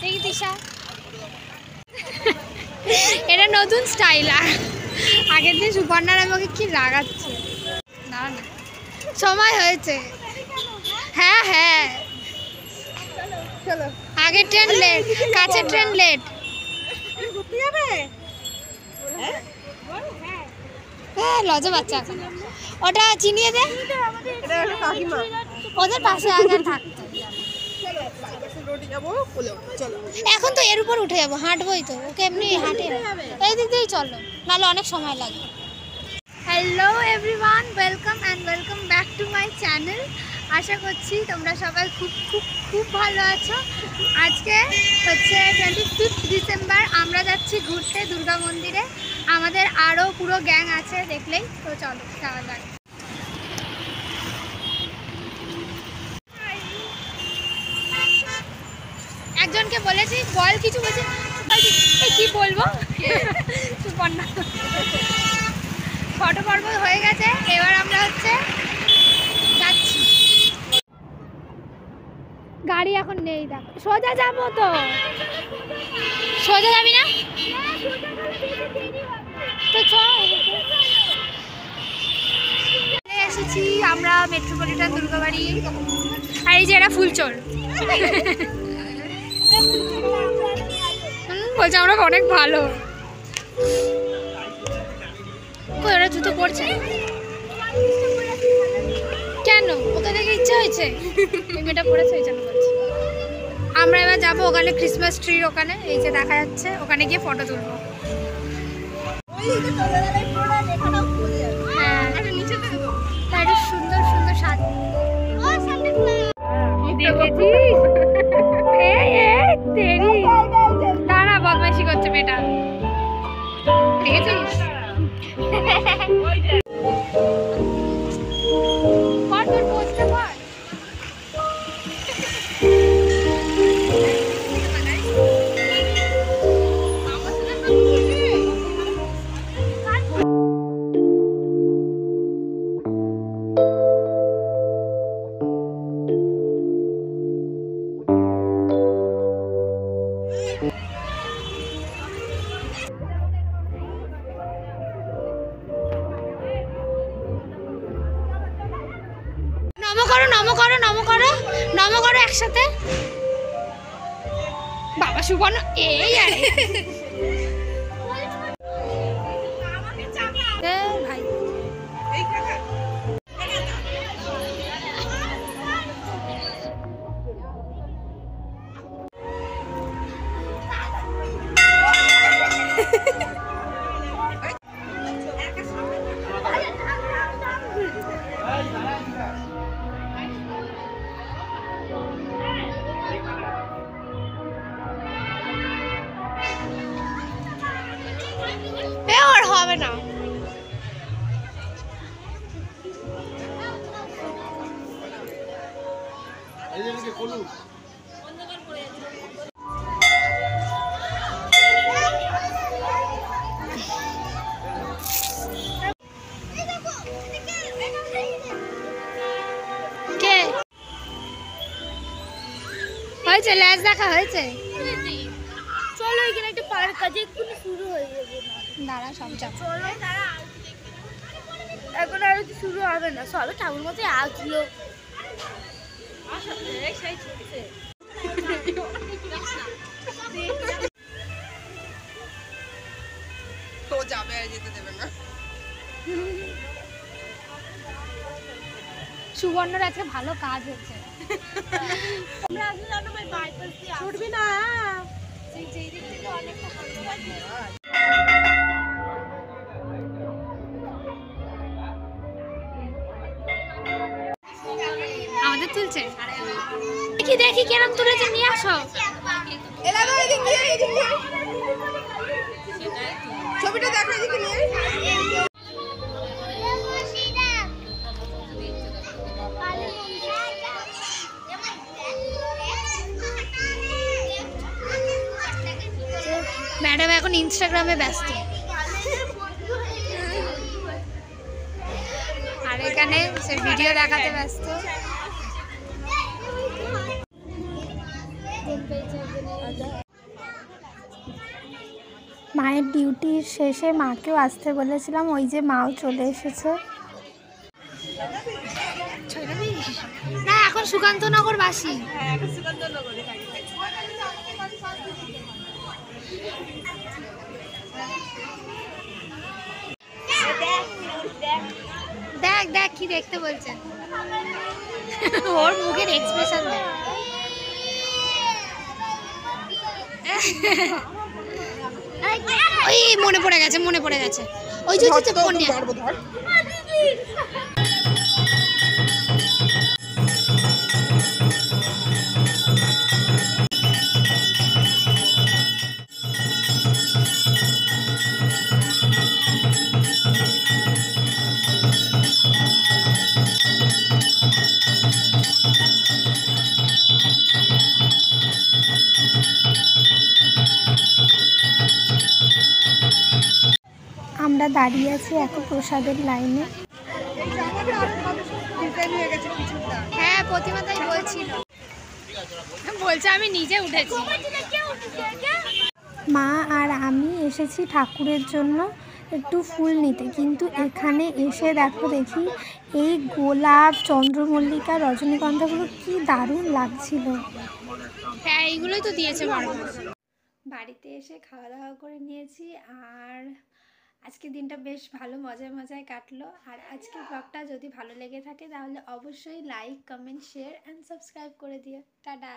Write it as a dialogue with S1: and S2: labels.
S1: দেখি দিশা, এটা নতুন স্টাইল। আর আগের দিন সুপর্ণার আমাকে কি রাগাচ্ছে। না না সময় হয়েছে। হ্যাঁ হ্যাঁ আগের ট্রেন লেট, কাছের ট্রেন লেট। হ্যাঁ লজ্জা বাচ্চা। ওটা চিনিয়ে দে, ওদের পাশে আগে থাকতো। এখন তো এর উপর উঠে যাবো, হাঁটবোই তো, ওকে এমনি হাঁটে এই দিক দিয়েই চলো, নাহলে অনেক সময় লাগবে। Hello everyone, welcome and welcome back to my channel. আশা করছি তোমরা সবাই খুব খুব খুব ভালো আছো। আজকে হচ্ছে 25 ডিসেম্বর, আমরা যাচ্ছি ঘুরতে দুর্গা মন্দিরে। আমাদের আরও পুরো গ্যাং আছে, দেখলেই তো চলো যাওয়া যাক। একজনকে বলেছি বল কিছু, বলছে কি বলবো। সুপর্ণা ফটো পর্ব হয়ে গেছে, এবার আমরা হচ্ছে যাচ্ছি। গাড়ি এখন নেই, দেখো সোজা যাবো তো। সোজা যাবি না তো চল। এসেছি আমরা মেট্রোপলিটন দুর্গাবাড়ি, আর এই যে এরা ফুলচোর। বলছে আমরা অনেক ভালো। ওরা জুতো পরছে কেন? ওকে দেখে ইচ্ছা হয়েছে, মেয়েটা পরেছে ওই জন্য বলছি। আমরা এবার যাবো ওখানে ক্রিসমাস ট্রির ওখানে, এই যে দেখা যাচ্ছে, ওখানে গিয়ে ফটো তুলবো। হ্যাঁ তাই সুন্দর সুন্দর সাজ দেখেছিস। দাঁড়া, বদমাইশি করছে মেয়েটা, দেখেছিস? নম করো একসাথে। বাবা সুবর্ণ এই আরে ভাই হবে না। হয়েছে ল্যাজ দেখা হয়েছে।
S2: চলো এখানে একটা পার্ক আছে, এক্ষুনি শুরু হয়ে যাবে।
S1: দাঁড়া সব যাব,
S2: চলো দাঁড়া, এখন আর শুরু হবে না, সবে ঠাকুর মতো আসলো।
S3: তো যাবে আর যেতে দেবে না।
S1: সুবর্ণর আজকে ভালো কাজ হচ্ছে।
S2: ছুটবি না, যেই দিক থেকে অনেকটা ভালো লাগে।
S1: আমাদের তুলছে, দেখি দেখি কেরম তুলেছে, নিয়ে আসো।
S3: ছবিটা দেখো, এদিকে নিয়ে
S1: ম্যাডাম এখন ইনস্টাগ্রামে ব্যস্ত। আর এখানে সে ভিডিও দেখাতে ব্যস্ত। মায়ের ডিউটির শেষে মাকেও আসতে বলেছিলাম, ওই যে মাও চলে এসেছে। না এখন সুকান্তনগর বাসি। দেখ দেখ কি দেখতে বলছেন, ওর মুখের এক্সপ্রেশন দেখ। ওই মনে পড়ে গেছে, মনে পড়ে গেছে, ওই যে ফোন নিয়ে। আমরা দাঁড়িয়ে আছি এখন প্রসাদের লাইনে। হ্যাঁ প্রতিমা তাই বলছিল, বলছে আমি নিজে উঠেছি। মা আর আমি এসেছি ঠাকুরের জন্য একটু ফুল নিতে, কিন্তু এখানে এসে দেখি এই গোলাপ, চন্দ্রমল্লিকা, রজনীগন্ধাগুলো কি দারুণ লাগছিল। হ্যাঁ এইগুলোই তো দিয়েছে বারবার। বাড়িতে এসে খাওয়া দাওয়া করে নিয়েছি, আর আজকে দিনটা বেশ ভালো মজায় কাটলো। আর আজকের ব্লগটা যদি ভালো লেগে থাকে তাহলে অবশ্যই like, comment, share and subscribe করে দিও। টাটা।